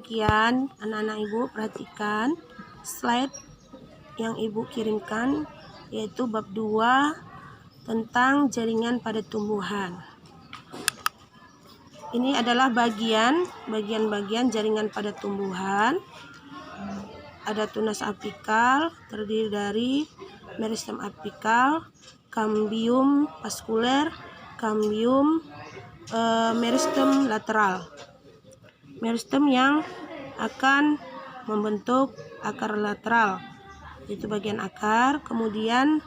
demikian anak-anak ibu, perhatikan slide yang ibu kirimkan, yaitu bab 2 tentang jaringan pada tumbuhan. Ini adalah bagian-bagian jaringan pada tumbuhan. Ada tunas apikal, terdiri dari meristem apikal, kambium vaskuler, kambium meristem lateral. Meristem yang akan membentuk akar lateral, itu bagian akar. Kemudian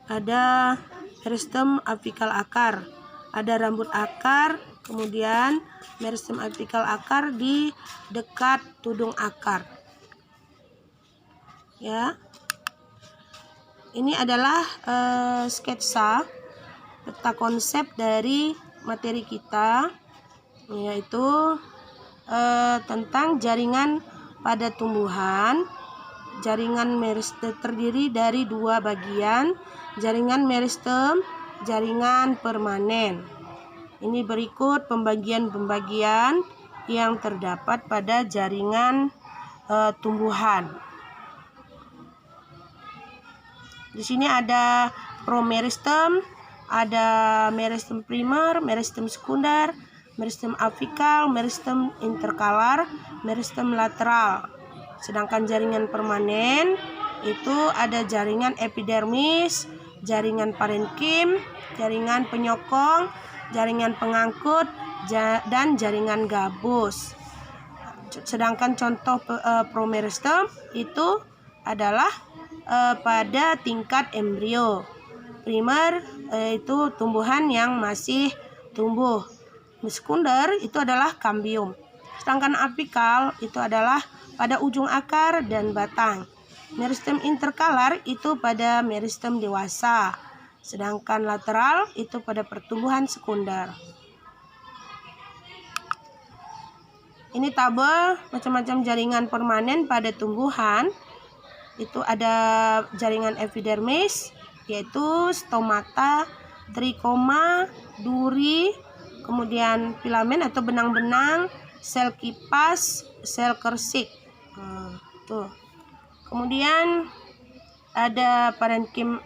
ada meristem apikal akar, ada rambut akar. Kemudian meristem apikal akar di dekat tudung akar. Ya, ini adalah sketsa peta konsep dari materi kita, yaitu tentang jaringan pada tumbuhan. Jaringan meristem terdiri dari 2 bagian, jaringan meristem, jaringan permanen. Ini berikut pembagian-pembagian yang terdapat pada jaringan tumbuhan. Di sini ada promeristem, ada meristem primer, meristem sekunder, meristem apikal, meristem interkalar, meristem lateral. Sedangkan jaringan permanen itu ada jaringan epidermis, jaringan parenkim, jaringan penyokong, jaringan pengangkut, dan jaringan gabus. Sedangkan contoh promeristem itu adalah pada tingkat embrio. Primer itu tumbuhan yang masih tumbuh. Sekunder itu adalah kambium. Sedangkan apikal itu adalah pada ujung akar dan batang. Meristem interkalar itu pada meristem dewasa. Sedangkan lateral itu pada pertumbuhan sekunder. Ini tabel macam-macam jaringan permanen pada tumbuhan. Itu ada jaringan epidermis, yaitu stomata, trikoma, duri, kemudian filamen atau benang-benang, sel kipas, sel kersik. Tuh. Kemudian ada parenkim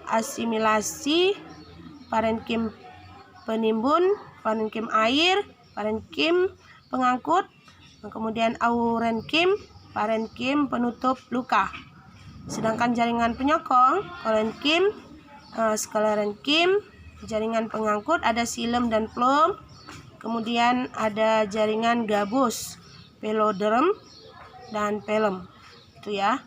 asimilasi, parenkim penimbun, parenkim air, parenkim pengangkut, kemudian aurenkim, parenkim penutup luka. Sedangkan jaringan penyokong, kolenkim, sklerenkim, jaringan pengangkut ada silem dan flum. Kemudian ada jaringan gabus, peloderm dan pelem. Itu ya.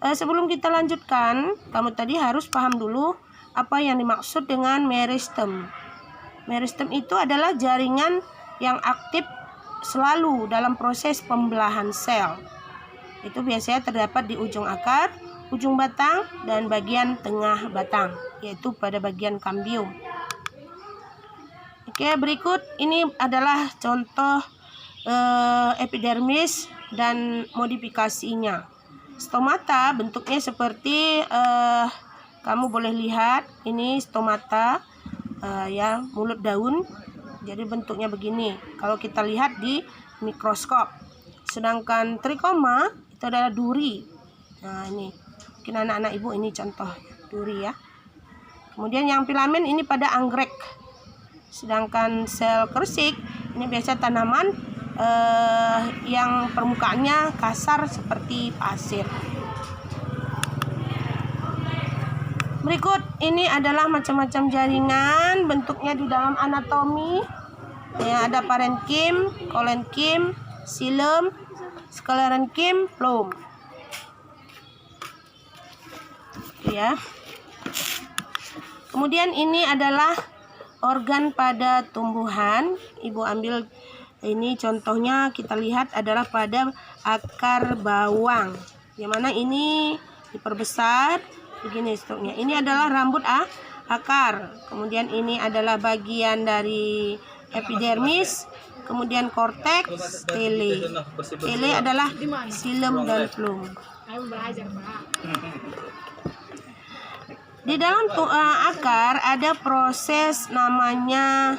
Sebelum kita lanjutkan, kamu tadi harus paham dulu apa yang dimaksud dengan meristem. Meristem itu adalah jaringan yang aktif selalu dalam proses pembelahan sel. Itu biasanya terdapat di ujung akar, ujung batang, dan bagian tengah batang, yaitu pada bagian kambium. Oke, berikut ini adalah contoh epidermis dan modifikasinya. Stomata bentuknya seperti kamu boleh lihat, ini stomata ya, mulut daun. Jadi bentuknya begini kalau kita lihat di mikroskop. Sedangkan trikoma itu adalah duri. Nah, ini mungkin anak-anak ibu ini contoh duri ya. Kemudian yang filamen ini pada anggrek. Sedangkan sel kersik ini biasa tanaman yang permukaannya kasar seperti pasir. Berikut ini adalah macam-macam jaringan bentuknya di dalam anatomi. Ya, ada parenkim, kolenkim, silem, sklerenkim, flum. Ya. Kemudian ini adalah organ pada tumbuhan. Ibu ambil ini contohnya, kita lihat adalah pada akar bawang. Yang mana ini diperbesar begini strukturnya. Ini adalah rambut akar. Kemudian ini adalah bagian dari epidermis, kemudian korteks, tele. Tele adalah silem dan flum. Di dalam akar ada proses namanya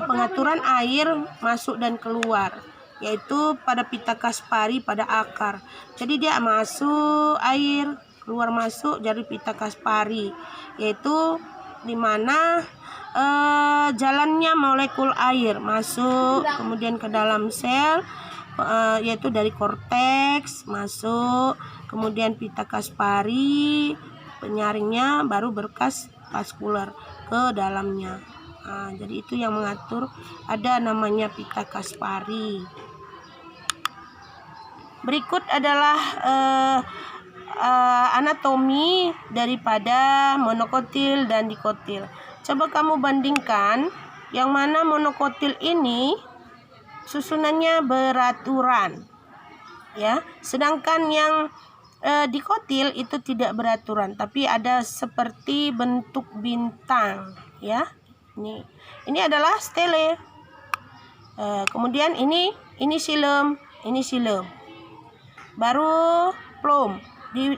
pengaturan air masuk dan keluar, yaitu pada pita Kaspari pada akar. Jadi dia masuk air, keluar masuk dari pita Kaspari, yaitu dimana jalannya molekul air masuk kemudian ke dalam sel, yaitu dari korteks masuk, kemudian pita Kaspari penyaringnya, baru berkas vaskuler ke dalamnya. Jadi itu yang mengatur, ada namanya pita Kaspari. Berikut adalah anatomi daripada monokotil dan dikotil. Coba kamu bandingkan yang mana monokotil ini susunannya beraturan, ya, sedangkan yang dikotil itu tidak beraturan, tapi ada seperti bentuk bintang, ya. Ini adalah stele. Kemudian ini silem, baru plum.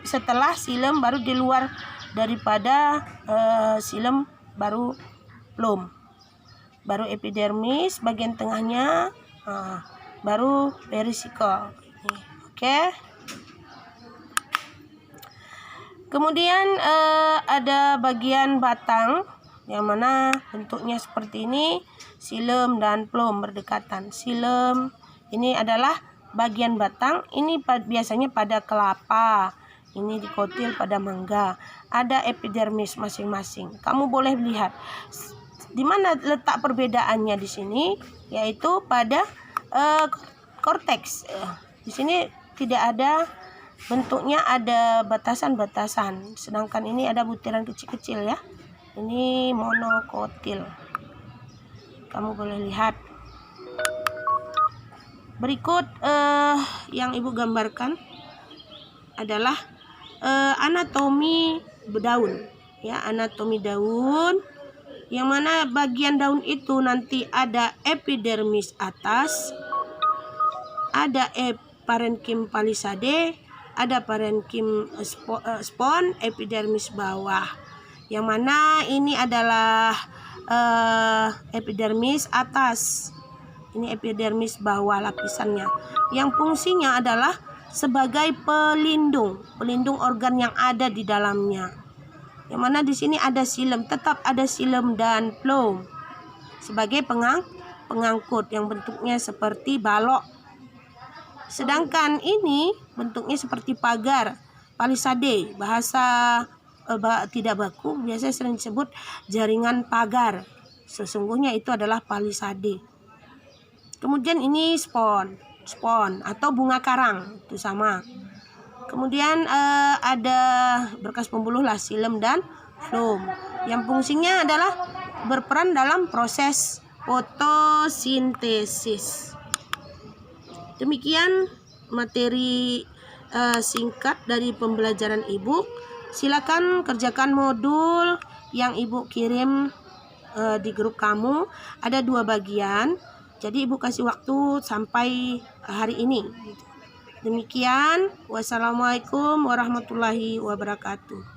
Setelah silem baru di luar daripada silem baru plum, baru epidermis bagian tengahnya, baru perisikol. Oke. Kemudian ada bagian batang yang mana bentuknya seperti ini, silem dan plum berdekatan. Silem ini adalah bagian batang, ini biasanya pada kelapa, ini dikotil pada mangga. Ada epidermis masing-masing. Kamu boleh lihat di mana letak perbedaannya di sini, yaitu pada korteks. Di sini tidak ada, bentuknya ada batasan-batasan, sedangkan ini ada butiran kecil-kecil, ya. Ini monokotil. Kamu boleh lihat. Berikut yang ibu gambarkan adalah anatomi daun, ya, anatomi daun, yang mana bagian daun itu nanti ada epidermis atas, ada parenkim palisade, ada parenkim spon, epidermis bawah, yang mana ini adalah epidermis atas, ini epidermis bawah lapisannya, yang fungsinya adalah sebagai pelindung organ yang ada di dalamnya. Yang mana di sini ada silem, tetap ada silem dan plum sebagai pengangkut yang bentuknya seperti balok. Sedangkan ini bentuknya seperti pagar, palisade, bahasa tidak baku biasanya sering disebut jaringan pagar. Sesungguhnya itu adalah palisade. Kemudian ini spon atau bunga karang, itu sama. Kemudian ada berkas pembuluh lah, silem dan plum, yang fungsinya adalah berperan dalam proses fotosintesis. Demikian materi singkat dari pembelajaran ibu. Silakan kerjakan modul yang ibu kirim di grup kamu. Ada 2 bagian, jadi ibu kasih waktu sampai hari ini. Demikian, wassalamualaikum warahmatullahi wabarakatuh.